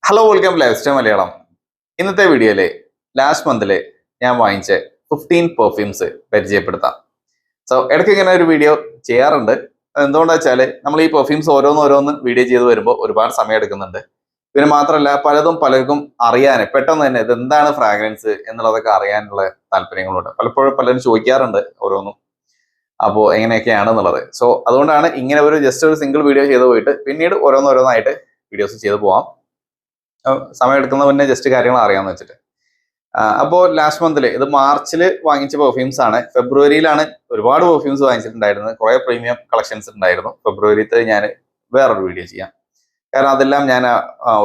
Hello welcome life style Malayalam. ഇന്നത്തെ വീഡിയോയില് last മന്തില് ഞാൻ വാങ്ങിച്ച 15 പെർഫ്യൂംസ് പരിചയപ്പെടുത്താം. സോ ഇടയ്ക്ക് ഇങ്ങനെ ഒരു വീഡിയോ ചെയ്യാറുണ്ട്. എന്തുകൊണ്ടാ വെച്ചാല് നമ്മൾ ഈ പെർഫ്യൂംസ് ഓരോന്ന് വീഡിയോ ചെയ്ത് വരുമ്പോൾ ഒരുപാട് സമയം എടുക്കുന്നുണ്ട്. പിന്നെ മാത്രമല്ല പലതും പലർക്കും അറിയാൻ പെട്ടെന്ന് തന്നെ ഇത് എന്താണ് ഫ്രാഗ്രൻസ് എന്നുള്ളതൊക്കെ അറിയാനുള്ള താല്പര്യങ്ങളുണ്ട്. പലപ്പോഴും പലരും ചോദിക്കാറുണ്ട് ഓരോന്നും. അപ്പോൾ എങ്ങനെയൊക്കെയാണെന്നുള്ളത്. സോ അതുകൊണ്ടാണ് ഇങ്ങനെ ഒരു ജസ്റ്റ് ഒരു സിംഗിൾ വീഡിയോ ചെയ്ത് പോയിട്ട് പിന്നീട് ഓരോന്നായിട്ട് വീഡിയോസ് ചെയ്ത് പോവാം. സമയം എടുക്കുന്ന മുന്നേ ജസ്റ്റ് കാര്യങ്ങൾ അറിയാമെന്ന് വെച്ചിട്ട്. അപ്പോൾ ലാസ്റ്റ് മന്തിൽ ഇത് മാർച്ചിൽ വാങ്ങിച്ച പെർഫ്യൂംസ് ആണ്. ഫെബ്രുവരിയിലാണ് ഒരുപാട് പെർഫ്യൂംസ് വാങ്ങിച്ചിട്ടുണ്ടായിരുന്നത്. കുറെ പ്രീമിയം കളക്ഷൻസ് ഉണ്ടായിരുന്നു. ഫെബ്രുവരിത്തെ ഞാൻ വേറൊരു വീഡിയോ ചെയ്യാം, കാരണം അതെല്ലാം ഞാൻ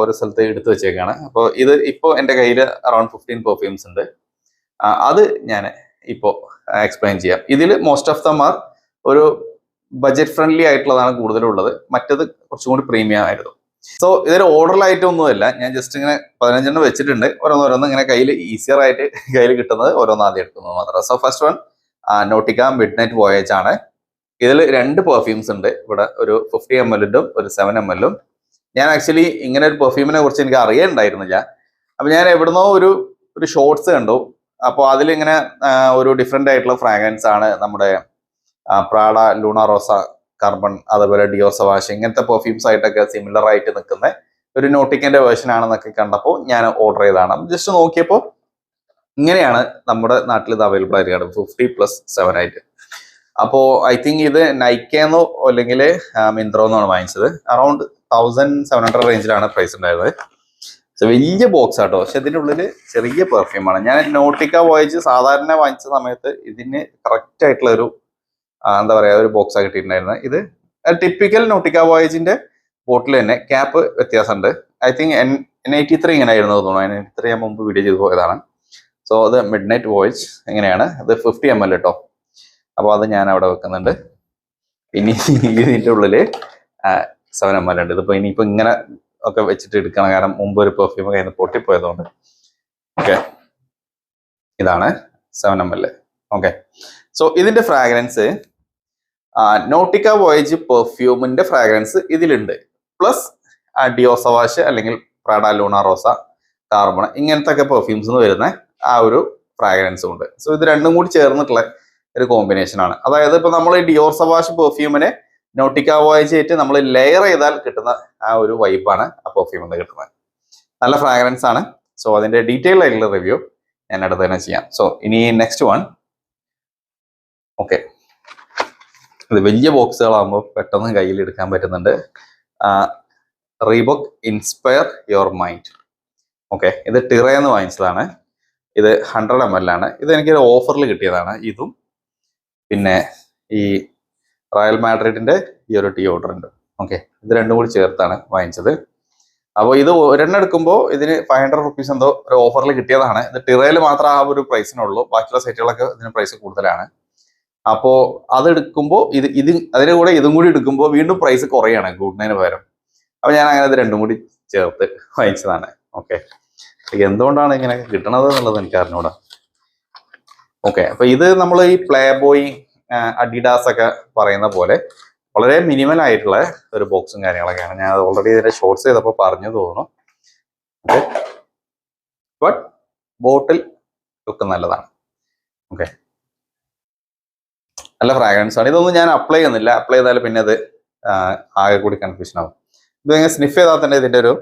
ഒരു സ്ഥലത്ത് എടുത്തു വെച്ചേക്കാണ്. അപ്പോൾ ഇത് ഇപ്പോൾ എൻ്റെ കയ്യിൽ അറൌണ്ട് 15 പെർഫ്യൂംസ് ഉണ്ട്. അത് ഞാൻ ഇപ്പോൾ എക്സ്പ്ലെയിൻ ചെയ്യാം. ഇതിൽ മോസ്റ്റ് ഓഫ് ദം ആർ ഒരു ബഡ്ജറ്റ് ഫ്രണ്ട്ലി ആയിട്ടുള്ളതാണ് കൂടുതലുള്ളത്. മറ്റത് കുറച്ചും കൂടി പ്രീമിയം ആയിരുന്നു. സോ ഇതൊരു ഓർഡറിലായിട്ടൊന്നുമല്ല, ഞാൻ ജസ്റ്റ് ഇങ്ങനെ 15 വെച്ചിട്ടുണ്ട്. ഓരോന്ന് ഇങ്ങനെ കയ്യിൽ ഈസിയർ ആയിട്ട് കയ്യിൽ കിട്ടുന്നത് ഓരോന്ന് ആദ്യം എടുക്കുന്നത് മാത്രം. So first one Nautica Midnight Voyage ആണ്. ഇതിൽ 2 പെർഫ്യൂംസ് ഉണ്ട്. ഇവിടെ ഒരു 50 ml ഒരു 7 ml. ഞാൻ ആക്ച്വലി ഇങ്ങനെ ഒരു പെർഫ്യൂമിനെ കുറിച്ച് എനിക്ക് അറിയാനുണ്ടായിരുന്നില്ല. അപ്പൊ ഞാൻ എവിടുന്നോ ഒരു ഷോർട്സ് കണ്ടു. അപ്പോൾ അതിലിങ്ങനെ ഒരു ഡിഫറെന്റ് ആയിട്ടുള്ള ഫ്രാഗ്രൻസ് ആണ് നമ്മുടെ പ്രാഡ ലൂണ റോസ കാർബൺ, അതുപോലെ ഡിയോ സവാഷ്, ഇങ്ങനത്തെ പെർഫ്യൂംസ് ആയിട്ടൊക്കെ സിമിലർ ആയിട്ട് നിൽക്കുന്ന ഒരു നോട്ടിക്കന്റെ വേർഷൻ ആണെന്നൊക്കെ കണ്ടപ്പോൾ ഞാൻ ഓർഡർ ചെയ്തതാണ്. ജസ്റ്റ് നോക്കിയപ്പോൾ ഇങ്ങനെയാണ് നമ്മുടെ നാട്ടിൽ ഇത് അവൈലബിൾ ആയിരിക്കും, 50+7 ആയിട്ട്. അപ്പോൾ ഐ തിങ്ക് ഇത് നൈക്കെന്നോ അല്ലെങ്കിൽ മിന്ത്രോന്നാണ് വാങ്ങിച്ചത്. അറൌണ്ട് 1700 റേഞ്ചിലാണ് പ്രൈസ് ഉണ്ടായിരുന്നത്. വലിയ ബോക്സ് ആട്ടോ, പക്ഷെ ഇതിൻ്റെ ഉള്ളിൽ ചെറിയ പെർഫ്യൂമാണ്. ഞാൻ നോട്ടിക്ക വോയേജ് സാധാരണ വാങ്ങിച്ച സമയത്ത് ഇതിന് കറക്റ്റ് ആയിട്ടുള്ള ഒരു എന്താ പറയാ ഒരു ബോക്സാണ് കിട്ടിയിട്ടുണ്ടായിരുന്നത്. ഇത് ടിപ്പിക്കൽ നോട്ടിക്ക വോയേജിന്റെ ബോട്ടിൽ തന്നെ. ക്യാപ്പ് വ്യത്യാസമുണ്ട്. ഐ തിങ്ക് N83 ഇങ്ങനെ ആയിരുന്നു തോന്നുന്നു. N83 ഞാൻ മുമ്പ് വീഡിയോ ചെയ്ത് പോയതാണ്. സോ അത് മിഡ് നൈറ്റ് വോയേജ് എങ്ങനെയാണ്, അത് 50 ml കേട്ടോ. അപ്പോൾ അത് ഞാൻ അവിടെ വെക്കുന്നുണ്ട്. ഇനി ഇതിൻ്റെ ഉള്ളില് 7 ml ഉണ്ട്. ഇതിപ്പോ ഇനിയിപ്പോ ഇങ്ങനെ ഒക്കെ വെച്ചിട്ട് എടുക്കണം, കാരണം മുമ്പ് ഒരു പെർഫ്യൂം കയ്യിൽ നിന്ന് പൊട്ടിപ്പോയതുകൊണ്ട്. ഓക്കെ, ഇതാണ് 7 ml. ഓക്കെ, സോ ഇതിന്റെ ഫ്രാഗ്രൻസ് നോട്ടിക്ക വോയേജ് പെർഫ്യൂമിന്റെ ഫ്രാഗ്രൻസ് ഇതിലുണ്ട്. പ്ലസ് ഡിയോ സവാഷ് അല്ലെങ്കിൽ പ്രാഡ ലൂണ റോസ കാർബൺ ഇങ്ങനത്തെ ഒക്കെ പെർഫ്യൂംസ് വരുന്ന ആ ഒരു ഫ്രാഗ്രൻസും ഉണ്ട്. സോ ഇത് രണ്ടും കൂടി ചേർന്നിട്ടുള്ള ഒരു കോമ്പിനേഷൻ ആണ്. അതായത് ഇപ്പൊ നമ്മൾ ഈ ഡിയോ സവാഷ് പെർഫ്യൂമിനെ നോട്ടിക്ക വോയേജ് ആയിട്ട് നമ്മൾ ലെയർ ചെയ്താൽ കിട്ടുന്ന ആ ഒരു വൈബാണ് ആ പെർഫ്യൂമിൽ കിട്ടുന്നത്. നല്ല ഫ്രാഗ്രൻസ് ആണ്. സോ അതിന്റെ ഡീറ്റെയിൽ ആയിട്ടുള്ള റിവ്യൂ ഞാൻ അടുത്ത് തന്നെ ചെയ്യാം. സോ ഇനി നെക്സ്റ്റ് വൺ. ഓക്കെ, ഇത് വലിയ ബോക്സുകളാകുമ്പോൾ പെട്ടെന്ന് കയ്യിൽ എടുക്കാൻ പറ്റുന്നുണ്ട്. Reebok inspire your mind. Okay, ഇത് ടിറയെന്ന് വാങ്ങിച്ചതാണ്. ഇത് 100 ml ആണ്. ഇത് എനിക്കൊരു ഓഫറിൽ കിട്ടിയതാണ്. ഇതും പിന്നെ ഈ റയൽ മാഡ്രിഡിന്റെ ഈ ഒരു ടീ ഓർഡർ ഉണ്ട്. ഓക്കെ, ഇത് രണ്ടും കൂടി ചേർത്താണ് വാങ്ങിച്ചത്. അപ്പോൾ ഇത് ഒരെണ്ണം എടുക്കുമ്പോൾ ഇതിന് 500 റുപ്പീസ് എന്തോ ഒരു ഓഫറിൽ കിട്ടിയതാണ്. ഇത് ടിറയിൽ മാത്രം ആ ഒരു പ്രൈസിനുള്ളൂ. ബാക്കിയുള്ള സൈറ്റുകളൊക്കെ ഇതിന് പ്രൈസ് കൂടുതലാണ്. അപ്പോൾ അത് എടുക്കുമ്പോൾ അതിന്റെ കൂടെ ഇതും കൂടി എടുക്കുമ്പോൾ വീണ്ടും പ്രൈസ് കുറയാണ് കൂടുന്നതിന് പകരം. അപ്പൊ ഞാൻ അങ്ങനെ ഇത് രണ്ടും കൂടി ചേർത്ത് വാങ്ങിച്ചതാണ്. ഓക്കെ, എന്തുകൊണ്ടാണ് ഇങ്ങനെ കിട്ടണത് എന്നുള്ളത് എനിക്ക് അറിഞ്ഞൂടാ. ഓക്കെ, അപ്പൊ ഇത് നമ്മൾ ഈ പ്ലേ ബോയ് അഡിഡാസ് ഒക്കെ പറയുന്ന പോലെ വളരെ മിനിമൽ ആയിട്ടുള്ള ഒരു ബോക്സും കാര്യങ്ങളൊക്കെയാണ്. ഞാൻ ഓൾറെഡി ഇതിന്റെ ഷോർട്സ് ചെയ്തപ്പോൾ പറഞ്ഞു തോന്നുന്നു. ഓക്കെ, ബട്ട് ബോട്ടിൽ ലുക്ക് നല്ലതാണ്. ഓക്കെ, നല്ല ഫ്രാഗ്രൻസ് ആണ്. ഇതൊന്നും ഞാൻ അപ്ലൈ ചെയ്യുന്നില്ല. അപ്ലൈ ചെയ്താൽ പിന്നെ അത് ആകെ കൂടി കൺഫ്യൂഷൻ ആവും. ഇത് ഇങ്ങനെ സ്നിഫ് ചെയ്താൽ തന്നെ ഇതിന്റെ ഒരു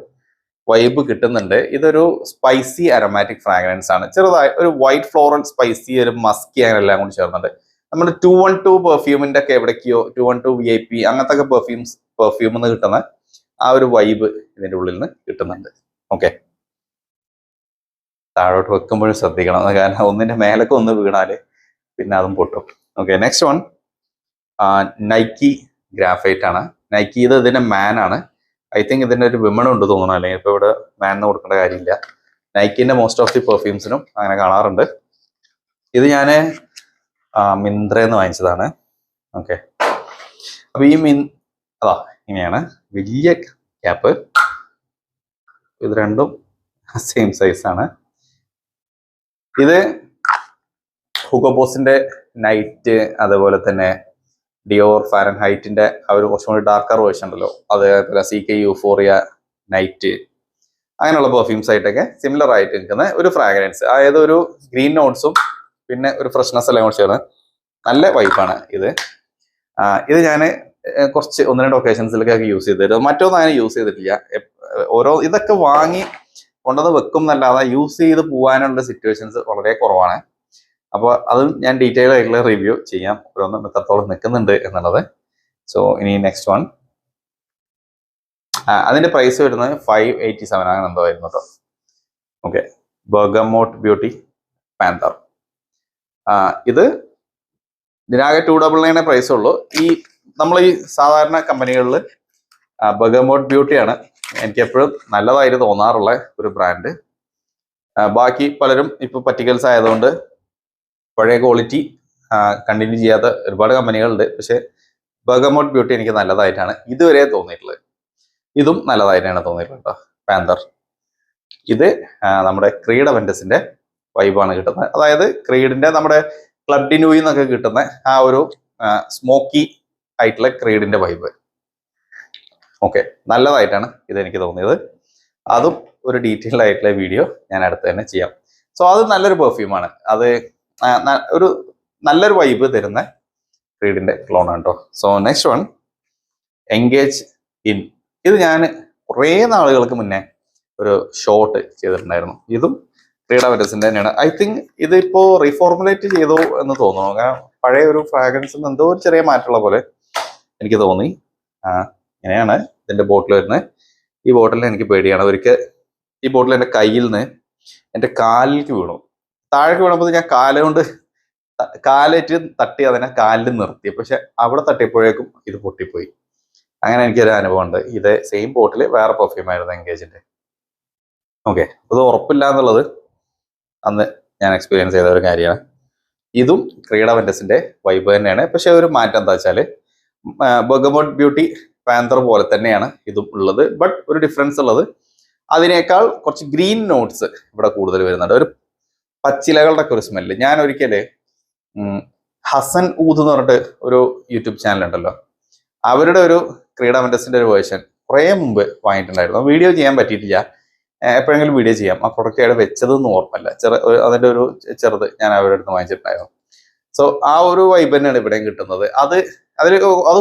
വൈബ് കിട്ടുന്നുണ്ട്. ഇതൊരു സ്പൈസി അരോമാറ്റിക് ഫ്രാഗ്രൻസ് ആണ്. ചെറുതായി ഒരു വൈറ്റ് ഫ്ലോറൽ സ്പൈസി, ഒരു മസ്കി അങ്ങനെ എല്ലാം കൂടി ചേർന്നുണ്ട്. നമ്മൾ 212 പെർഫ്യൂമിന്റെ ഒക്കെ എവിടേക്കോ 212 VIP അങ്ങനത്തെ ഒക്കെ പെർഫ്യൂമിൽ നിന്ന് കിട്ടുന്ന ആ ഒരു വൈബ് ഇതിന്റെ ഉള്ളിൽ നിന്ന് കിട്ടുന്നുണ്ട്. ഓക്കെ, താഴോട്ട് വെക്കുമ്പോഴും ശ്രദ്ധിക്കണം, കാരണം ഒന്നിന്റെ മേലൊക്കെ ഒന്ന് വീണാല് പിന്നെ അതും പൊട്ടും. Okay, next one Nike graphite ആണ്. നൈക്കി ഇത് ഇതിന്റെ മാൻ ആണ്. ഐ തിങ്ക് ഇതിന്റെ ഒരു വിമൺ ഉണ്ട് തോന്നുന്നു, അല്ലെങ്കിൽ ഇപ്പൊ ഇവിടെ മാനിന് കൊടുക്കേണ്ട കാര്യമില്ല. നൈക്കിന്റെ മോസ്റ്റ് ഓഫ് ദി പെർഫ്യൂംസിനും അങ്ങനെ കാണാറുണ്ട്. ഇത് ഞാൻ മിന്ത്രന്ന് വാങ്ങിച്ചതാണ്. ഓക്കെ, അപ്പൊ ഈ അതാ ഇങ്ങനെയാണ് വലിയ ക്യാപ്പ്. ഇത് രണ്ടും സെയിം സൈസ് ആണ്. ഇത് ഹുഗോ ബോസിന്റെ നൈറ്റ്, അതുപോലെ തന്നെ ഡിയോർ ഫാരൻഹൈറ്റിന്റെ ആ ഒരു കുറച്ചും കൂടി ഡാർക്കർ വേർഷൻ ഉണ്ടല്ലോ, അതേപോലെ CK യൂഫോറിയ നൈറ്റ്, അങ്ങനെയുള്ള പെർഫ്യൂംസ് ആയിട്ടൊക്കെ സിമിലർ ആയിട്ട് നിൽക്കുന്ന ഒരു ഫ്രാഗ്രൻസ്, അതായത് ഒരു ഗ്രീൻ നോട്ട്സും പിന്നെ ഒരു ഫ്രഷ്നെസ് എല്ലാം കൂടി ചേർന്ന് നല്ല വൈബാണ് ഇത്. ഇത് ഞാൻ കുറച്ച് 1-2 ഒക്കേഷൻസിലൊക്കെ യൂസ് ചെയ്തിട്ട് മറ്റൊന്നും അങ്ങനെ യൂസ് ചെയ്തിട്ടില്ല. ഓരോ ഇതൊക്കെ വാങ്ങി കൊണ്ടുവന്ന് വെക്കും എന്നല്ലാതെ യൂസ് ചെയ്ത് പോകാനുള്ള സിറ്റുവേഷൻസ് വളരെ കുറവാണ്. അപ്പോൾ അതും ഞാൻ ഡീറ്റെയിൽ ആയിട്ടുള്ള റിവ്യൂ ചെയ്യാം, ഓരോന്നും എത്രത്തോളം നിൽക്കുന്നുണ്ട് എന്നുള്ളത്. സോ ഇനി നെക്സ്റ്റ് വൺ, അതിന്റെ പ്രൈസ് വരുന്നത് 587 അങ്ങനെ എന്തോ ആയിരുന്നു കേട്ടോ. ഓക്കെ, ബർഗമോട്ട് ബ്യൂട്ടി പാന്തർ. ഇത് ഇതിനാകെ 299 പ്രൈസ് ഉള്ളൂ. ഈ നമ്മൾ ഈ സാധാരണ കമ്പനികളിൽ ബർഗമോട്ട് ബ്യൂട്ടിയാണ് എനിക്ക് എപ്പോഴും നല്ലതായിട്ട് തോന്നാറുള്ള ഒരു ബ്രാൻഡ്. ബാക്കി പലരും ഇപ്പൊ പറ്റിക്കൽസ് ആയതുകൊണ്ട് പഴയ ക്വാളിറ്റി കണ്ടിന്യൂ ചെയ്യാത്ത ഒരുപാട് കമ്പനികളുണ്ട്. പക്ഷെ ബർഗമോട്ട് ബ്യൂട്ടി എനിക്ക് നല്ലതായിട്ടാണ് ഇതുവരെ തോന്നിയിട്ടുള്ളത്. ഇതും നല്ലതായിട്ടാണ് തോന്നിയിട്ടുള്ളത് കേട്ടോ. പാന്തർ ഇത് നമ്മുടെ ക്രീഡ് അവന്റസിന്റെ വൈബാണ് കിട്ടുന്നത്. അതായത് ക്രീഡിന്റെ നമ്മുടെ ക്ലബ് ഡി ന്യൂയിൽ നിന്നൊക്കെ കിട്ടുന്ന ആ ഒരു സ്മോക്കി ആയിട്ടുള്ള ക്രീഡിന്റെ വൈബ്. ഓക്കെ, നല്ലതായിട്ടാണ് ഇത് എനിക്ക് തോന്നിയത്. അതും ഒരു ഡീറ്റെയിൽഡ് ആയിട്ടുള്ള വീഡിയോ ഞാൻ അടുത്ത് തന്നെ ചെയ്യാം. സോ അത് നല്ലൊരു പെർഫ്യൂമാണ്. അത് ഒരു നല്ലൊരു വൈബ് തരുന്ന ക്രീഡിന്റെ ക്ലോൺ ആണ് കേട്ടോ. So next one, engage in. ഇത് ഞാൻ കുറേ നാളുകൾക്ക് മുന്നേ ഒരു ഷോട്ട് ചെയ്തിട്ടുണ്ടായിരുന്നു. ഇതും ക്രീഡ് അവന്റസിന്റെ തന്നെയാണ്. ഐ തിങ്ക് ഇതിപ്പോ റീഫോർമുലേറ്റ് ചെയ്തു എന്ന് തോന്നുന്നു. കാരണം പഴയ ഒരു ഫ്രാഗ്രൻസിന് എന്തോ ഒരു ചെറിയ മാറ്റമുള്ള പോലെ എനിക്ക് തോന്നി. ഇങ്ങനെയാണ് ഇതിന്റെ ബോട്ടിൽ വരുന്നത്. ഈ ബോട്ടിൽ എനിക്ക് പേടിയാണ്. ഒരിക്കൽ ഈ ബോട്ടിൽ എൻ്റെ കയ്യിൽ നിന്ന് എൻ്റെ കാലിലേക്ക് വീണു. താഴേക്ക് വീണപ്പോൾ ഞാൻ കാലേറ്റ് തട്ടി അതിനെ കാലിൽ നിർത്തി. പക്ഷെ അവിടെ തട്ടിയപ്പോഴേക്കും ഇത് പൊട്ടിപ്പോയി. അങ്ങനെ എനിക്കൊരു അനുഭവം ഉണ്ട്. ഇത് സെയിം ബോട്ടിൽ വേറെ പെർഫ്യൂം ആയിരുന്നു എൻഗേജിന്റെ. ഓക്കെ, അത് ഉറപ്പില്ല എന്നുള്ളത് അന്ന് ഞാൻ എക്സ്പീരിയൻസ് ചെയ്ത ഒരു കാര്യമാണ്. ഇതും ക്രീഡ് അവന്റസിന്റെ വൈബ് തന്നെയാണ്. പക്ഷെ ഒരു മാറ്റം എന്താ വെച്ചാൽ ബർഗമോട്ട് ബ്യൂട്ടി പാന്തർ പോലെ തന്നെയാണ് ഇതും ഉള്ളത്. ബട്ട് ഒരു ഡിഫറൻസ് ഉള്ളത് അതിനേക്കാൾ കുറച്ച് ഗ്രീൻ നോട്ട്സ് ഇവിടെ കൂടുതൽ വരുന്നുണ്ട്. ഒരു പച്ചിലകളുടെ ഒക്കെ ഒരു സ്മെല്ല്. ഞാൻ ഒരിക്കല് ഹസൻ ഊദ് എന്ന് പറഞ്ഞിട്ട് ഒരു യൂട്യൂബ് ചാനൽ ഉണ്ടല്ലോ, അവരുടെ ഒരു ക്രീഡ് അവന്റസിന്റെ ഒരു വേർഷൻ കുറേ മുമ്പ് വാങ്ങിയിട്ടുണ്ടായിരുന്നു. വീഡിയോ ചെയ്യാൻ പറ്റിയിട്ടില്ല. എപ്പോഴെങ്കിലും വീഡിയോ ചെയ്യാം. ആ പ്രൊഡക്റ്റ് അവിടെ വെച്ചതെന്ന് ഓർമ്മല്ല. അതിന്റെ ഒരു ചെറുത് ഞാൻ അവരുടെ അടുത്ത് വാങ്ങിച്ചിട്ടുണ്ടായിരുന്നു. സോ ആ ഒരു വൈബ് തന്നെയാണ് ഇവിടെയും കിട്ടുന്നത്. അത്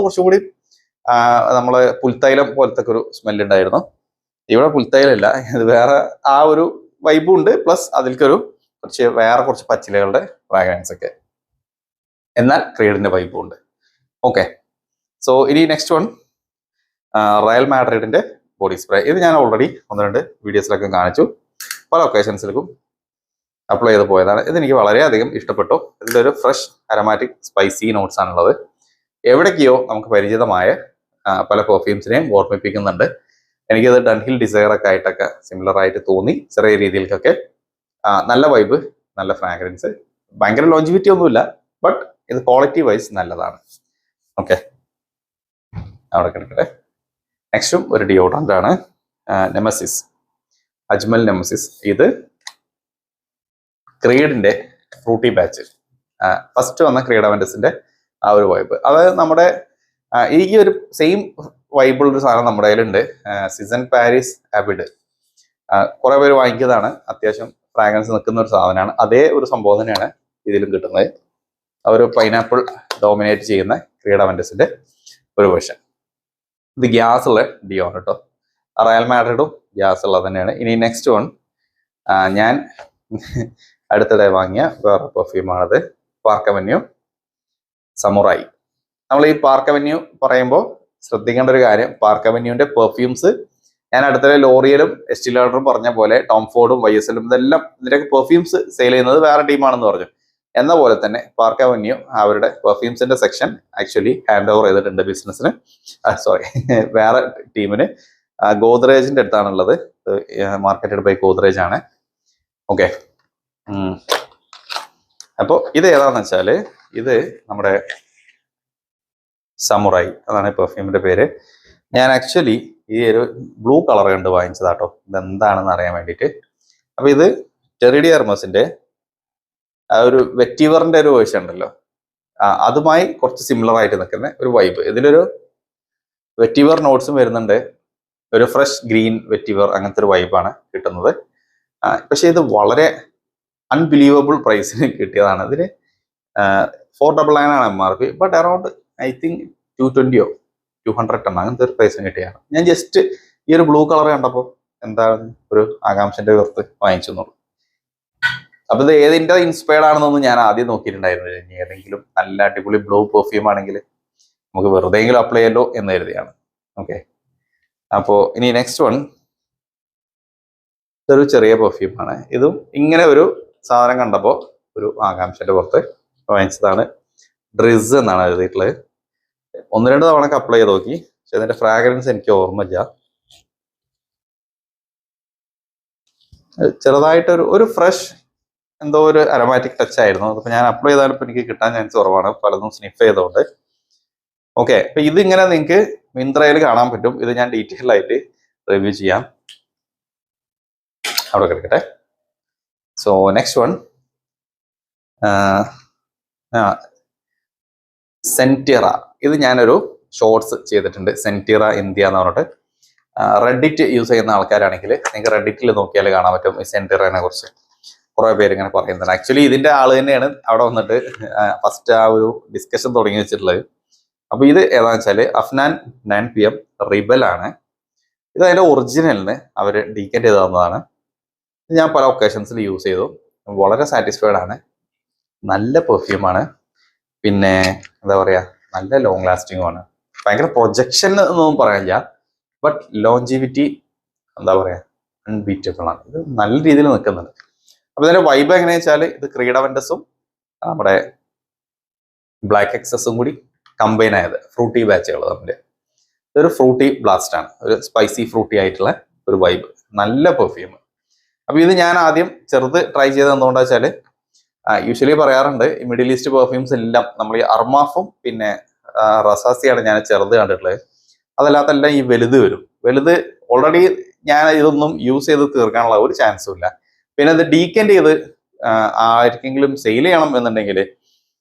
കുറച്ചും കൂടി നമ്മള് പുൽത്തൈലം പോലത്തെ ഒരു സ്മെല്ല് ഉണ്ടായിരുന്നു. ഇവിടെ പുൽത്തൈലല്ല, ഇത് വേറെ ആ ഒരു വൈബും ഉണ്ട്. പ്ലസ് അതിൽക്കൊരു വേറെ കുറച്ച് പച്ചിലകളുടെ ഫ്രാഗ്രൻസ് ഒക്കെ, എന്നാൽ ക്രീഡിന്റെ വൈബും ഉണ്ട്. ഓക്കെ, സോ ഇനി നെക്സ്റ്റ് വൺ, റയൽ മാഡ്രിഡിന്റെ ബോഡി സ്പ്രേ. ഇത് ഞാൻ ഓൾറെഡി 1-2 വീഡിയോസിലൊക്കെ കാണിച്ചു. പല ഒക്കേഷൻസിലേക്കും അപ്ലൈ ചെയ്ത് പോയതാണ്. ഇതെനിക്ക് വളരെയധികം ഇഷ്ടപ്പെട്ടു. ഇതിലൊരു ഫ്രഷ് അരോമാറ്റിക് സ്പൈസി നോട്ട്സ് ആണുള്ളത്. എവിടേക്കോ നമുക്ക് പരിചിതമായ പല പെർഫ്യൂംസിനെയും ഓർമ്മിപ്പിക്കുന്നുണ്ട്. എനിക്കത് ഡൺഹിൽ ഡിസയർ ഒക്കെ ആയിട്ടൊക്കെ സിമിലർ ആയിട്ട് തോന്നി. ചെറിയ രീതിയിലേക്കൊക്കെ നല്ല വൈബ്, നല്ല ഫ്രാഗ്രൻസ്. ഭയങ്കര ലോഞ്ചിവിറ്റി ഒന്നുമില്ല, ബട്ട് ഇത് ക്വാളിറ്റി വൈസ് നല്ലതാണ്. ഓക്കെ, അവിടെ കിടക്കട്ടെ. നെക്സ്റ്റും ഒരു ഡിയോഡ്രന്റ് ആണ്, നെമസിസ്, അജ്മൽ നെമസിസ്. ഇത് ക്രീഡിന്റെ ഫ്രൂട്ടി ബാച്ച്, ഫസ്റ്റ് വന്ന ക്രീഡ് അവന്റസിന്റെ ആ ഒരു വൈബ്. അതായത് നമ്മുടെ ഈ ഒരു സെയിം വൈബിളുള്ളൊരു സാധനം നമ്മുടെ കയ്യിലുണ്ട്, സീസൺ പാരീസ് അബിഡ്. കുറെ പേര് വാങ്ങിക്കുന്നതാണ്. അത്യാവശ്യം ഫ്രാഗ്രൻസ് നിൽക്കുന്ന ഒരു സാധനമാണ്. അതേ ഒരു സംഭവം തന്നെയാണ് ഇതിലും കിട്ടുന്നത്. ഒരു പൈനാപ്പിൾ ഡോമിനേറ്റ് ചെയ്യുന്ന ക്രീഡ് അവന്റസിന്റെ ഒരു വേർഷൻ. ഇത് ഗ്യാസ് ഉള്ള ഡിയോൺ കേട്ടോ. റയൽ മാഡ്രിഡും ഗ്യാസ് ഉള്ളത് തന്നെയാണ്. ഇനി നെക്സ്റ്റ് വൺ, ഞാൻ അടുത്തിടെ വാങ്ങിയ വേറെ പെർഫ്യൂമാണത്, പാർക്ക് അവന്യൂ സമുറായി. നമ്മൾ ഈ പാർക്ക് അവന്യൂ പറയുമ്പോൾ ശ്രദ്ധിക്കേണ്ട ഒരു കാര്യം, പാർക്ക് അവന്യൂവിന്റെ പെർഫ്യൂംസ് ഞാൻ അടുത്തിടെ ലോറിയലും എസ്റ്റി ലോഡറും പറഞ്ഞ പോലെ ടോം ഫോർഡും YSL ഇതെല്ലാം ഇതിന്റെയൊക്കെ പെർഫ്യൂംസ് സെയിൽ ചെയ്യുന്നത് വേറെ ടീമാണെന്ന് പറഞ്ഞു. എന്ന പോലെ തന്നെ പാർക്ക് അവന്യൂ അവരുടെ പെർഫ്യൂംസിന്റെ സെക്ഷൻ ആക്ച്വലി ഹാൻഡ് ഓവർ ചെയ്തിട്ടുണ്ട് ബിസിനസ്സിന്, വേറെ ടീമിന്. ഗോദ്രേജിന്റെ അടുത്താണുള്ളത്. മാർക്കറ്റഡ് ബൈ ഗോദ്രേജ് ആണ്. ഓക്കെ, അപ്പോൾ ഇത് ഏതാന്ന് വെച്ചാല് ഇത് നമ്മുടെ സമുറായി, അതാണ് പെർഫ്യൂമിന്റെ പേര്. ഞാൻ ആക്ച്വലി ഈ ഒരു ബ്ലൂ കളർ കണ്ട് വാങ്ങിച്ചതാട്ടോ, ഇതെന്താണെന്ന് അറിയാൻ വേണ്ടിയിട്ട്. അപ്പൊ ഇത് ടെറിഡി ഹെർമസിന്റെ ആ ഒരു വെറ്റിവറിന്റെ ഒരു വേർഷൻ ഉണ്ടല്ലോ, അതുമായി കുറച്ച് സിമിലർ ആയിട്ട് നിൽക്കുന്ന ഒരു വൈബ്. ഇതിലൊരു വെറ്റിവർ നോട്ട്സും വരുന്നുണ്ട്, ഒരു ഫ്രഷ് ഗ്രീൻ വെറ്റിവർ അങ്ങനത്തെ ഒരു വൈബാണ് കിട്ടുന്നത്. പക്ഷെ ഇത് വളരെ അൺബിലീവബിൾ പ്രൈസിന് കിട്ടിയതാണ്. ഇതിന് 499 ആണ് MRP, but around I think 220 210 അങ്ങനത്തെ ഒരു പ്രൈസിന് കിട്ടിയാണ്. ഞാൻ ജസ്റ്റ് ഈ ഒരു ബ്ലൂ കളർ കണ്ടപ്പോൾ എന്താണ് ഒരു ആകാംക്ഷന്റെ പുറത്ത് വാങ്ങിച്ചു എന്നുള്ളൂ. അപ്പൊ ഇത് ഏതിന്റെ ഇൻസ്പയർഡ് ആണെന്നൊന്നും ഞാൻ ആദ്യം നോക്കിയിട്ടുണ്ടായിരുന്നില്ല. ഇനി ഏതെങ്കിലും നല്ല അടിപൊളി ബ്ലൂ പെർഫ്യൂം ആണെങ്കിൽ നമുക്ക് വെറുതെയെങ്കിലും അപ്ലൈ ചെയ്യല്ലോ എന്ന് കരുതിയാണ്. ഓക്കെ, അപ്പോ ഇനി നെക്സ്റ്റ് വൺ, ഇതൊരു ചെറിയ പെർഫ്യൂമാണ്. ഇതും ഇങ്ങനെ ഒരു സാധനം കണ്ടപ്പോൾ ഒരു ആകാംക്ഷന്റെ പുറത്ത് വാങ്ങിച്ചതാണ്. ഡ്രിസ് എന്നാണ് എഴുതിയിട്ടുള്ളത്. 1-2 തവണ അപ്ലൈ ചെയ്ത് നോക്കി, പക്ഷെ അതിന്റെ ഫ്രാഗ്രൻസ് എനിക്ക് ഓർമ്മയില്ല. ചെറുതായിട്ടൊരു ഒരു ഫ്രഷ് എന്തോ ഒരു അരോമാറ്റിക് ടച്ച് ആയിരുന്നു. അതിപ്പോ ഞാൻ അപ്ലൈ ചെയ്താലും ഇപ്പൊ എനിക്ക് കിട്ടാൻ ചാൻസ് കുറവാണ്, പലതും സ്നിഫ് ചെയ്തോണ്ട്. ഓക്കെ, അപ്പൊ ഇതിങ്ങനെ നിങ്ങൾക്ക് മിന്ത്രയിൽ കാണാൻ പറ്റും. ഇത് ഞാൻ ഡീറ്റെയിൽ ആയിട്ട് റിവ്യൂ ചെയ്യാം. അവിടെ കിടക്കട്ടെ. സോ നെക്സ്റ്റ് വൺ, സെന്റിറ. ഇത് ഞാനൊരു ഷോർട്സ് ചെയ്തിട്ടുണ്ട്, സെന്റിറ ഇന്ത്യ എന്ന് പറഞ്ഞിട്ട്. റെഡിറ്റ് യൂസ് ചെയ്യുന്ന ആൾക്കാരാണെങ്കിൽ നിങ്ങൾക്ക് റെഡിറ്റിൽ നോക്കിയാൽ കാണാൻ പറ്റും ഈ സെന്റിറനെ കുറിച്ച് കുറെ പേര് ഇങ്ങനെ പറയുന്നുണ്ട്. ആക്ച്വലി ഇതിന്റെ ആള് തന്നെയാണ് അവിടെ വന്നിട്ട് ഫസ്റ്റ് ആ ഒരു ഡിസ്കഷൻ തുടങ്ങി വെച്ചിട്ടുള്ളത്. അപ്പൊ ഇത് ഏതാണെന്ന് വെച്ചാൽ അഫ്നാൻ 9 PM റിബൽ ആണ്. ഇത് അതിന്റെ ഒറിജിനലിന് അവർ ഡീക്കൻറ്റ് ചെയ്ത് തന്നതാണ്. ഇത് ഞാൻ പല ഒക്കേഷൻസിൽ യൂസ് ചെയ്തു, വളരെ സാറ്റിസ്ഫൈഡ് ആണ്. നല്ല പെർഫ്യൂമാണ്, പിന്നെ എന്താ പറയാ നല്ല ലോങ് ലാസ്റ്റിംഗും ആണ്. ഭയങ്കര പ്രൊജക്ഷൻ എന്നൊന്നും പറയാനില്ല, ബട്ട് ലോഞ്ചിവിറ്റി എന്താ പറയാ അൺബീറ്റബിൾ ആണ്. ഇത് നല്ല രീതിയിൽ നിൽക്കുന്നുണ്ട്. അപ്പൊ ഇതിന്റെ വൈബ് എങ്ങനെയാ വെച്ചാൽ ഇത് ക്രീഡവൻഡസും നമ്മുടെ ബ്ലാക്ക് എക്സസും കൂടി കമ്പൈൻ ആയത്, ഫ്രൂട്ടി ബാച്ചുകൾ തമ്മിൽ. ഇതൊരു ഫ്രൂട്ടി ബ്ലാസ്റ്റ് ആണ്, ഒരു സ്പൈസി ഫ്രൂട്ടി ആയിട്ടുള്ള ഒരു വൈബ്, നല്ല പെർഫ്യൂം. അപ്പൊ ഇത് ഞാൻ ആദ്യം ചെറുത് ട്രൈ ചെയ്ത് എന്തുകൊണ്ടാ വെച്ചാല് യൂഷ്വലി പറയാറുണ്ട് ഈ മിഡിൽ ഈസ്റ്റ് പെർഫ്യൂംസ് എല്ലാം നമ്മൾ ഈ അർമാഫും പിന്നെ റസാസിയാണ് ഞാൻ ചെറുത് കണ്ടിട്ടുള്ളത്. അതല്ലാത്തെല്ലാം ഈ വലുത് വരും. വലുത് ഓൾറെഡി ഞാൻ ഇതൊന്നും യൂസ് ചെയ്ത് തീർക്കാനുള്ള ഒരു ചാൻസും ഇല്ല. പിന്നെ അത് ഡീക്കൻറ്റ് ചെയ്ത് ആർക്കെങ്കിലും സെയിൽ ചെയ്യണം എന്നുണ്ടെങ്കിൽ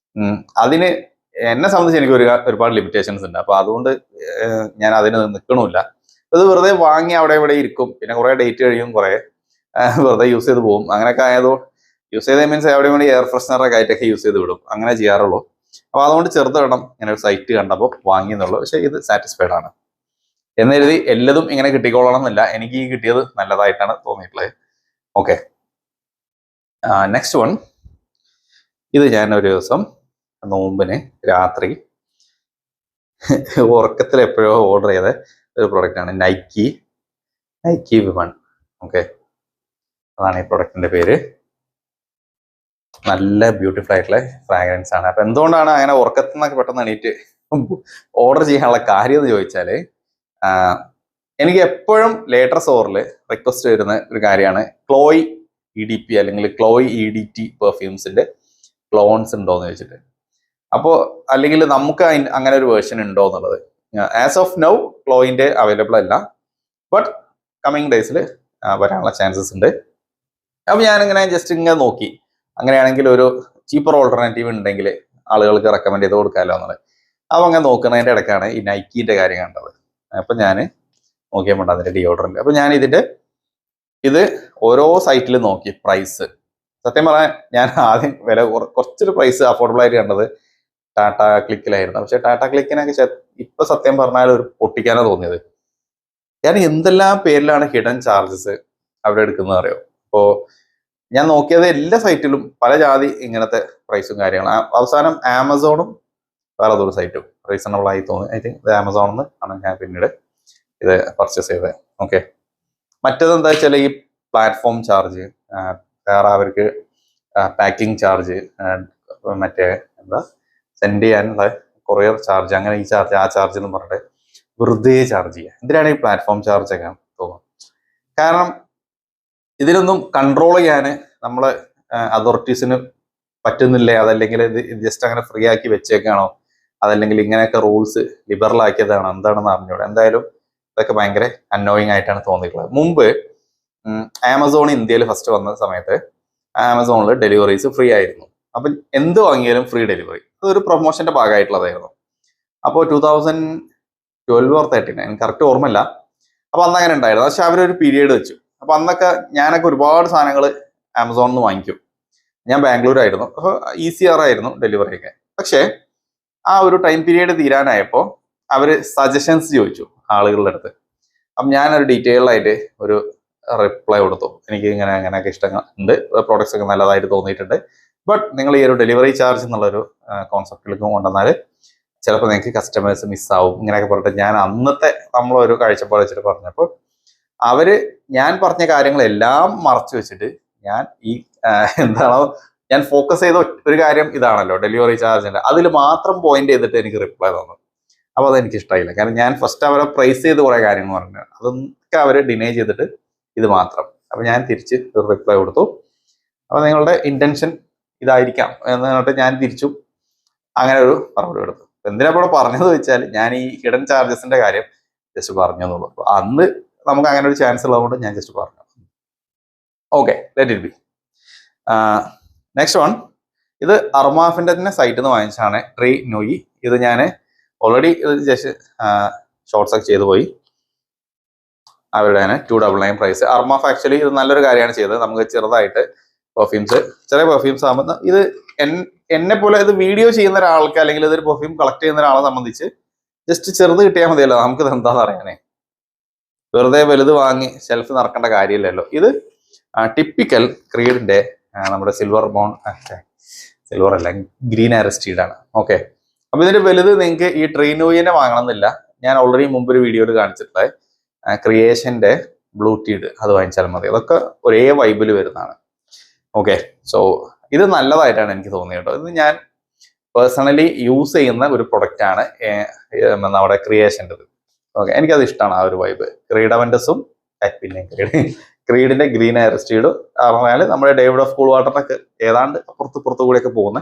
അതിന് എന്നെ സംബന്ധിച്ച് എനിക്ക് ഒരുപാട് ലിമിറ്റേഷൻസ് ഉണ്ട്. അപ്പൊ അതുകൊണ്ട് ഞാൻ അതിന് നിൽക്കണമില്ല. ഇത് വെറുതെ വാങ്ങി അവിടെ ഇവിടെ ഇരിക്കും, പിന്നെ കുറെ ഡേറ്റ് കഴിയും, കുറെ വെറുതെ യൂസ് ചെയ്ത് പോകും. അങ്ങനെയൊക്കെ ആയതോ യൂസ് ചെയ്ത മീൻസ് എവിടെ വേണ്ടി എയർ ഫ്രഷ്നറൊക്കെ ആയിട്ടൊക്കെ യൂസ് ചെയ്ത് വിടും, അങ്ങനെ ചെയ്യാറുള്ളൂ. അപ്പൊ അതുകൊണ്ട് ചെറുത് വേണം ഇങ്ങനെ ഒരു സൈറ്റ് കണ്ടപ്പോൾ വാങ്ങിയെന്നുള്ളൂ. പക്ഷെ ഇത് സാറ്റിസ്ഫൈഡ് ആണ് എന്ന് കരുതി എല്ലതും ഇങ്ങനെ കിട്ടിക്കോളണം എന്നില്ല. എനിക്ക് ഈ കിട്ടിയത് നല്ലതായിട്ടാണ് തോന്നിയിട്ടുള്ളത്. ഓക്കെ, നെക്സ്റ്റ് വൺ, ഇത് ഞാൻ ഒരു ദിവസം നോമ്പിന് രാത്രി ഉറക്കത്തിൽ എപ്പോഴോ ഓർഡർ ചെയ്ത ഒരു പ്രൊഡക്റ്റ് ആണ്, നൈക്കി വിമൺ. ഓക്കെ, അതാണ് ഈ പ്രൊഡക്റ്റിന്റെ പേര്. നല്ല ബ്യൂട്ടിഫുൾ ആയിട്ടുള്ള ഫ്രാഗ്രൻസ് ആണ്. അപ്പൊ എന്തുകൊണ്ടാണ് അങ്ങനെ ഉറക്കത്തിൽ നിന്നൊക്കെ പെട്ടെന്ന് എണീറ്റ് ഓർഡർ ചെയ്യാനുള്ള കാര്യം എന്ന് ചോദിച്ചാല്, എനിക്ക് എപ്പോഴും ലേറ്റർ സോറിൽ റിക്വസ്റ്റ് വരുന്ന ഒരു കാര്യമാണ് ക്ലോയ് EDP അല്ലെങ്കിൽ ക്ലോയ് EDT പെർഫ്യൂംസിന്റെ ക്ലോൺസ് ഉണ്ടോ എന്ന് ചോദിച്ചിട്ട്. അപ്പോൾ അല്ലെങ്കിൽ നമുക്ക് അങ്ങനെ ഒരു വേർഷൻ ഉണ്ടോ എന്നുള്ളത്. ആസ് ഓഫ് നൗ ക്ലോയിന്റെ അവൈലബിൾ അല്ല, ബട്ട് കമ്മിങ് ഡേയ്സിൽ വരാനുള്ള ചാൻസസ് ഉണ്ട്. അപ്പൊ ഞാനിങ്ങനെ ജസ്റ്റ് ഇങ്ങനെ നോക്കി, അങ്ങനെയാണെങ്കിൽ ഒരു ചീപ്പർ ഓൾട്ടർനേറ്റീവ് ഉണ്ടെങ്കിൽ ആളുകൾക്ക് റെക്കമെൻഡ് ചെയ്ത് കൊടുക്കാമല്ലോ എന്നുള്ളത്. അപ്പൊ അങ്ങനെ നോക്കുന്നതിന്റെ ഇടയ്ക്കാണ് ഈ നൈക്കിന്റെ കാര്യം കണ്ടത്. അപ്പൊ ഞാൻ നോക്കിയപ്പോൾ അതിന്റെ ഡിയോഡറന്റ്. അപ്പൊ ഞാൻ ഇത് ഓരോ സൈറ്റിൽ നോക്കി പ്രൈസ്. സത്യം പറഞ്ഞാൽ ഞാൻ ആദ്യം വില കുറച്ചൊരു പ്രൈസ് അഫോർഡബിൾ ആയിട്ട് കണ്ടത് ടാറ്റ ക്ലിക്കിലായിരുന്നു. പക്ഷെ ടാറ്റ ക്ലിക്കിനൊക്കെ ഇപ്പൊ സത്യം പറഞ്ഞാൽ ഒരു പൊട്ടിക്കാനാ തോന്നിയത്. ഞാൻ എന്തെല്ലാം പേരിലാണ് ഹിഡൻ ചാർജസ് അവിടെ എടുക്കുന്നത് അറിയോ. അപ്പോ ഞാൻ നോക്കിയത് എല്ലാ സൈറ്റിലും പല ജാതി ഇങ്ങനത്തെ പ്രൈസും കാര്യങ്ങളും. അവസാനം ആമസോണും വേറെ ഏതൊരു സൈറ്റും റീസണബിൾ ആയി തോന്നി. ഐ തിങ്ക് ഇത് ആമസോണിൽ നിന്ന് ആണ് ഞാൻ പിന്നീട് ഇത് പർച്ചേസ് ചെയ്തത്. ഓക്കെ, മറ്റേത് എന്താ വെച്ചാൽ ഈ പ്ലാറ്റ്ഫോം ചാർജ്, വേറെ അവർക്ക് പാക്കിംഗ് ചാർജ്, മറ്റേ എന്താ സെൻഡ് ചെയ്യാനുള്ള കൊറിയർ ചാർജ്, അങ്ങനെ ഈ ചാർജ് ആ ചാർജ് എന്ന് പറഞ്ഞിട്ട് വെറുതെ ചാർജ് ചെയ്യുക. എന്തിനാണ് ഈ പ്ലാറ്റ്ഫോം ചാർജ് ഒക്കെ തോന്നുന്നത്? കാരണം ഇതിനൊന്നും കൺട്രോൾ ചെയ്യാൻ നമ്മളെ അതോറിറ്റീസിന് പറ്റുന്നില്ലേ? അതല്ലെങ്കിൽ ഇത് ജസ്റ്റ് അങ്ങനെ ഫ്രീ ആക്കി വെച്ചേക്കാണോ? അതല്ലെങ്കിൽ ഇങ്ങനെയൊക്കെ റൂൾസ് ലിബറൽ ആക്കിയതാണോ? എന്താണെന്ന് അറിഞ്ഞൂടെ. എന്തായാലും ഇതൊക്കെ ഭയങ്കര അന്നോയിങ് ആയിട്ടാണ് തോന്നിയിട്ടുള്ളത്. മുമ്പ് ആമസോൺ ഇന്ത്യയിൽ ഫസ്റ്റ് വന്ന സമയത്ത് ആമസോണിൽ ഡെലിവറീസ് ഫ്രീ ആയിരുന്നു. അപ്പം എന്ത് വാങ്ങിയാലും ഫ്രീ ഡെലിവറി, അതൊരു പ്രൊമോഷന്റെ ഭാഗമായിട്ടുള്ളതായിരുന്നു. അപ്പോൾ 2012 or 13 എനിക്ക് കറക്റ്റ് ഓർമ്മയില്ല, അപ്പൊ അന്ന് അങ്ങനെ ഉണ്ടായിരുന്നു. പക്ഷെ അവരൊരു പീരീഡ് വെച്ചു. അപ്പൊ അന്നൊക്കെ ഞാനൊക്കെ ഒരുപാട് സാധനങ്ങൾ ആമസോണിൽ നിന്ന് വാങ്ങിക്കും. ഞാൻ ബാംഗ്ലൂരായിരുന്നു, അപ്പോൾ ECR ആയിരുന്നു ഡെലിവറി ഒക്കെ. പക്ഷേ ആ ഒരു ടൈം പീരീഡ് തീരാനായപ്പോൾ അവർ സജഷൻസ് ചോദിച്ചു ആളുകളുടെ അടുത്ത്. അപ്പം ഞാനൊരു ഡീറ്റെയിൽഡ് ആയിട്ട് ഒരു റിപ്ലൈ കൊടുത്തു. എനിക്ക് ഇങ്ങനെ അങ്ങനെയൊക്കെ ഇഷ്ടങ്ങൾ ഉണ്ട്, പ്രോഡക്ട്സ് ഒക്കെ നല്ലതായിട്ട് തോന്നിയിട്ടുണ്ട്, ബട്ട് നിങ്ങൾ ഈ ഒരു ഡെലിവറി ചാർജ് എന്നുള്ളൊരു കോൺസെപ്റ്റിലേക്ക് കൊണ്ടുവന്നാൽ ചിലപ്പോൾ നിങ്ങൾക്ക് കസ്റ്റമേഴ്സ് മിസ്സാവും ഇങ്ങനെയൊക്കെ പറഞ്ഞിട്ട് ഞാൻ അന്നത്തെ നമ്മളൊരു കാഴ്ചപ്പാട് വെച്ചിട്ട് പറഞ്ഞപ്പോൾ ഞാൻ പറഞ്ഞ കാര്യങ്ങളെല്ലാം മറച്ചു വെച്ചിട്ട് ഞാൻ ഈ എന്താണോ ഞാൻ ഫോക്കസ് ചെയ്ത ഒരു കാര്യം ഇതാണല്ലോ ഡെലിവറി ചാർജിന്റെ, അതിൽ മാത്രം പോയിന്റ് ചെയ്തിട്ട് എനിക്ക് റിപ്ലൈ തന്നു. അപ്പോൾ അതെനിക്ക് ഇഷ്ടമായില്ല. കാരണം ഞാൻ ഫസ്റ്റ് അവരെ പ്രൈസ് ചെയ്ത് കുറേ കാര്യങ്ങൾ പറഞ്ഞു, അതൊക്കെ അവർ ഡിനൈ ചെയ്തിട്ട് ഇത് മാത്രം. അപ്പോൾ ഞാൻ തിരിച്ച് ഒരു റിപ്ലൈ കൊടുത്തു. അപ്പോൾ നിങ്ങളുടെ ഇന്റൻഷൻ ഇതായിരിക്കാം എന്ന് പറഞ്ഞിട്ട് ഞാൻ തിരിച്ചു അങ്ങനെ ഒരു മറുപടി കൊടുത്തു. എന്തിനാ ഇവിടെ പറഞ്ഞത് വെച്ചാൽ ഞാൻ ഈ ഹിഡൻ ചാർജസിന്റെ കാര്യം ജസ്റ്റ് പറഞ്ഞു എന്നുള്ളൂ. അപ്പോൾ അന്ന് നമുക്ക് അങ്ങനെ ഒരു ചാൻസ് ഉള്ളതുകൊണ്ട് ഞാൻ ജസ്റ്റ് പറഞ്ഞു. Okay, let it be. Next one, ഇത് അർമാഫിന്റെ തന്നെ സൈറ്റിൽ നിന്ന് വാങ്ങിച്ചാണ് ട്രീ നോയി. ഇത് ഞാൻ ഓൾറെഡി ഇത് ജസ്റ്റ് ഷോർട്സ് ഒക്കെ ചെയ്തു പോയി. അവരുടെ തന്നെ 299 പ്രൈസ്. അർമാഫ് ആക്ച്വലി ഇത് നല്ലൊരു കാര്യമാണ് ചെയ്തത്. നമുക്ക് ചെറുതായിട്ട് പെർഫ്യൂംസ്, ചെറിയ പെർഫ്യൂംസ് ആകുമ്പോൾ ഇത് എന്നെ പോലെ ഇത് വീഡിയോ ചെയ്യുന്ന ഒരാൾക്ക് അല്ലെങ്കിൽ ഇതൊരു പെർഫ്യൂം കളക്ട് ചെയ്യുന്ന ഒരാളെ സംബന്ധിച്ച് ജസ്റ്റ് ചെറുത് കിട്ടിയാൽ മതിയല്ലോ, നമുക്കിത് എന്താണെന്ന് അറിയാനേ. വെറുതെ വലുത് വാങ്ങി ഷെൽഫ് നിറക്കേണ്ട കാര്യമില്ലല്ലോ. ഇത് ടിപ്പിക്കൽ ക്രീഡിന്റെ നമ്മുടെ സിൽവർ അല്ല, ഗ്രീൻ ആരസ്റ്റീഡ് ആണ്. ഓക്കെ, അപ്പൊ ഇതിന്റെ വലുത് നിങ്ങൾക്ക് ഈ ട്രീനോയിനെ വാങ്ങണം എന്നില്ല. ഞാൻ ഓൾറെഡി മുമ്പ് ഒരു വീഡിയോയിൽ കാണിച്ചിട്ടുള്ള ക്രിയേഷന്റെ ബ്ലൂ ടീഡ് അത് വാങ്ങിച്ചാൽ മതി. അതൊക്കെ ഒരേ വൈബിൽ വരുന്നതാണ്. ഓക്കെ, സോ ഇത് നല്ലതായിട്ടാണ് എനിക്ക് തോന്നിയത് കേട്ടോ. ഇത് ഞാൻ പേഴ്സണലി യൂസ് ചെയ്യുന്ന ഒരു പ്രൊഡക്റ്റ് ആണ് നമ്മുടെ ക്രിയേഷൻ്റെത്. ഓക്കെ, എനിക്കത് ഇഷ്ടമാണ് ആ ഒരു വൈബ്. ക്രീഡവൻറ്റസും പിന്നെ ക്രീഡിന്റെ ഗ്രീൻ ആരസ്റ്റീഡും പറഞ്ഞാൽ നമ്മുടെ ഡേവിഡ് ഓഫ് കൂൾ വാട്ടറിനൊക്കെ ഏതാണ്ട് പുറത്തു കൂടെയൊക്കെ പോകുന്ന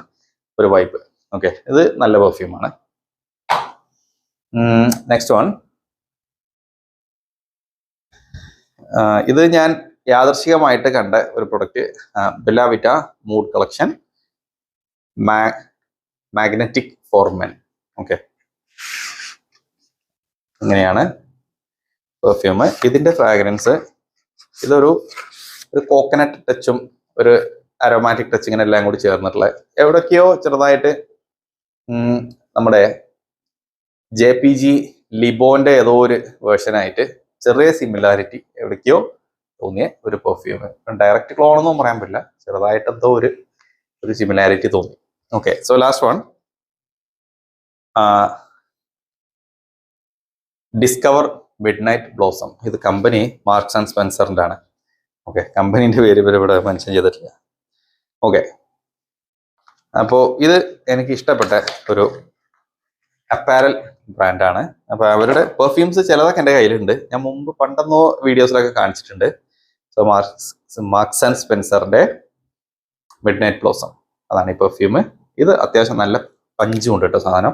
ഒരു വൈബ്. ഓക്കെ, ഇത് നല്ല പെർഫ്യൂമാണ്. നെക്സ്റ്റ് വൺ, ഇത് ഞാൻ യാദർശികമായിട്ട് കണ്ട ഒരു പ്രൊഡക്റ്റ്, ബെല്ല വിറ്റ mood collection magnetic four men. Okay, ഇങ്ങനെയാണ് പെർഫ്യൂം. ഇതിന്റെ ഫ്രാഗ്രൻസ് ഇതൊരു കോക്കനട്ട് ടച്ചും ഒരു അരോമാറ്റിക് ടച്ച് ഇങ്ങനെ എല്ലാം കൂടി ചേർന്നിട്ടുള്ള, എവിടൊക്കെയോ ചെറുതായിട്ട് നമ്മുടെ JPG ലിബോന്റെ ഏതോ ഒരു വേർഷനായിട്ട് ചെറിയ സിമിലാരിറ്റി എവിടേക്കോ തോന്നിയ ഒരു പെർഫ്യൂം. ഡയറക്റ്റ് ക്ലോൺ ഒന്നും പറയാൻ പറ്റില്ല, ചെറുതായിട്ട് എന്തോ ഒരു സിമിലാരിറ്റി തോന്നി. Okay, so last one, discover midnight blossom. ഇത് കമ്പനി മാർക്സ് ആൻഡ് സ്പെൻസറിന്റെ ആണ്. ഓക്കെ, കമ്പനീന്റെ പേര് ഇവിടെ മെൻഷൻ ചെയ്തിട്ടില്ല. ഓക്കെ, അപ്പോൾ ഇത് എനിക്ക് ഇഷ്ടപ്പെട്ട ഒരു അപ്പാരൽ ബ്രാൻഡാണ്. അപ്പോൾ അവരുടെ പെർഫ്യൂംസ് ചിലതൊക്കെ എൻ്റെ കയ്യിലുണ്ട്. ഞാൻ മുമ്പ് പണ്ടെന്നോ വീഡിയോസിലൊക്കെ കാണിച്ചിട്ടുണ്ട്. സോ മാർക്സ് ആൻഡ് സ്പെൻസറിന്റെ മിഡ്നൈറ്റ് ബ്ലോസം, അതാണ് ഈ പെർഫ്യൂം. ഇത് അത്യാവശ്യം നല്ല പഞ്ചും ഉണ്ട് കേട്ടോ സാധനം.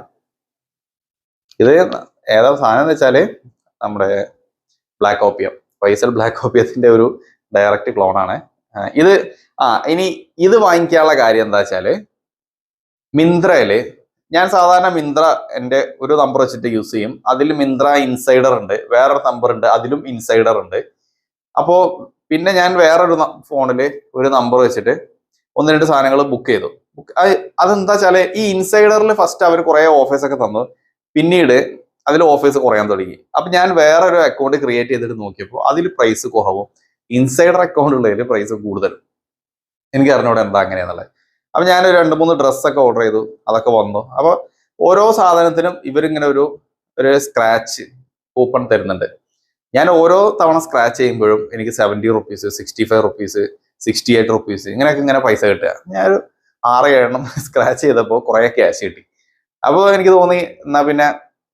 ഇത് ഏതാ സാധനം എന്ന് വെച്ചാല് നമ്മുടെ ബ്ലാക്ക് ഓപ്പിയം, ഫൈസൽ ബ്ലാക്ക് ഓപ്പിയത്തിന്റെ ഒരു ഡയറക്റ്റ് ക്ലോൺ ആണ് ഇത്. ഇനി ഇത് വാങ്ങിക്കാനുള്ള കാര്യം എന്താ വെച്ചാല്, മിന്ത്രയില് ഞാൻ സാധാരണ മിന്ത്ര എൻ്റെ ഒരു നമ്പർ വെച്ചിട്ട് യൂസ് ചെയ്യും. അതിൽ മിന്ത്ര ഇൻസൈഡർ ഉണ്ട്, വേറൊരു നമ്പർ ഉണ്ട്, അതിലും ഇൻസൈഡർ ഉണ്ട്. അപ്പോ പിന്നെ ഞാൻ വേറൊരു ഫോണില് ഒരു നമ്പർ വെച്ചിട്ട് 1-2 സാധനങ്ങൾ ബുക്ക് ചെയ്തു. അതെന്താ വെച്ചാല് ഈ ഇൻസൈഡറിൽ ഫസ്റ്റ് അവർ കുറെ ഓഫേഴ്സ് ഒക്കെ തന്നു, പിന്നീട് അതിൽ ഓഫേഴ്സ് കുറയാൻ തുടങ്ങി. അപ്പൊ ഞാൻ വേറൊരു അക്കൗണ്ട് ക്രിയേറ്റ് ചെയ്തിട്ട് നോക്കിയപ്പോൾ അതിൽ പ്രൈസ് കുറവും, ഇൻസൈഡർ അക്കൗണ്ട് ഉള്ളതിൽ പ്രൈസ് കൂടുതലും. എനിക്ക് അറിഞ്ഞൂടെ എന്താ അങ്ങനെയാന്നുള്ളത്. അപ്പൊ ഞാൻ 2-3 ഡ്രസ്സൊക്കെ ഓർഡർ ചെയ്തു, അതൊക്കെ വന്നു. അപ്പൊ ഓരോ സാധനത്തിനും ഇവരിങ്ങനെ ഒരു സ്ക്രാച്ച് കൂപ്പൺ തരുന്നുണ്ട്. ഞാൻ ഓരോ തവണ സ്ക്രാച്ച് ചെയ്യുമ്പോഴും എനിക്ക് 70 റുപ്പീസ്, 65 റുപ്പീസ്, 68 റുപ്പീസ് ഇങ്ങനെ പൈസ കിട്ടുക. ഞാനൊരു 6-7 എണ്ണം സ്ക്രാച്ച് ചെയ്തപ്പോൾ കുറെ ക്യാഷ് കിട്ടി. അപ്പോൾ എനിക്ക് തോന്നി എന്നാ പിന്നെ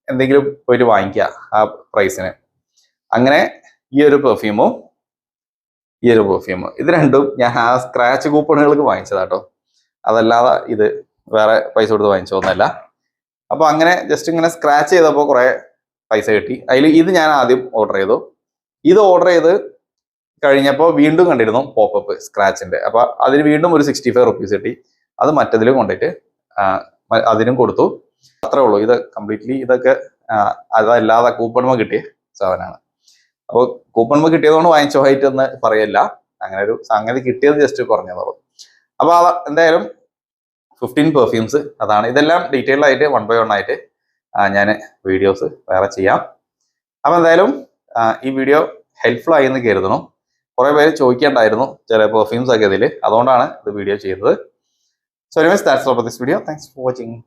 എന്തെങ്കിലും പോയിട്ട് വാങ്ങിക്കുക ആ പ്രൈസിന്. അങ്ങനെ ഈ ഒരു പെർഫ്യൂമും ഇത് രണ്ടും ഞാൻ ആ സ്ക്രാച്ച് കൂപ്പണുകൾക്ക് വാങ്ങിച്ചതാട്ടോ, അതല്ലാതെ ഇത് വേറെ പൈസ കൊടുത്ത് വാങ്ങിച്ചതൊന്നുമല്ല. അപ്പൊ അങ്ങനെ ജസ്റ്റ് ഇങ്ങനെ സ്ക്രാച്ച് ചെയ്തപ്പോൾ കുറെ പൈസ കിട്ടി. അതിൽ ഇത് ഞാൻ ആദ്യം ഓർഡർ ചെയ്തു. ഇത് ഓർഡർ ചെയ്ത് കഴിഞ്ഞപ്പോൾ വീണ്ടും കണ്ടിരുന്നു പോപ്പപ്പ് സ്ക്രാച്ചിന്റെ. അപ്പൊ അതിന് വീണ്ടും ഒരു 65 റുപ്പീസ് കിട്ടി. അത് മറ്റതിലും കൊണ്ടിട്ട് അതിനും കൊടുത്തു. അത്രേ ഉള്ളൂ. ഇത് കംപ്ലീറ്റ്ലി ഇതൊക്കെ അതല്ലാതെ കൂപ്പണുമ കിട്ടിയ സാധനമാണ്. അപ്പോൾ കൂപ്പൺ കിട്ടിയതുകൊണ്ട് വാങ്ങിച്ചോ ആയിട്ട് എന്ന് പറയല്ല, അങ്ങനെ ഒരു സംഗതി കിട്ടിയത് ജസ്റ്റ് കുറഞ്ഞതോളൂ. അപ്പൊ എന്തായാലും 15 പെർഫ്യൂംസ് അതാണ്. ഇതെല്ലാം ഡീറ്റെയിൽ ആയിട്ട് 1 by 1 ആയിട്ട് ഞാൻ വീഡിയോസ് വേറെ ചെയ്യാം. അപ്പൊ എന്തായാലും ഈ വീഡിയോ ഹെൽപ്ഫുൾ ആയി എന്ന് കരുതണം. കുറെ പേര് ചോദിക്കേണ്ടായിരുന്നു ചില പെർഫ്യൂംസ് ഒക്കെ ഇതിൽ, അതുകൊണ്ടാണ് ഇത് വീഡിയോ ചെയ്തത്. So anyways that's all for this video. Thanks for watching.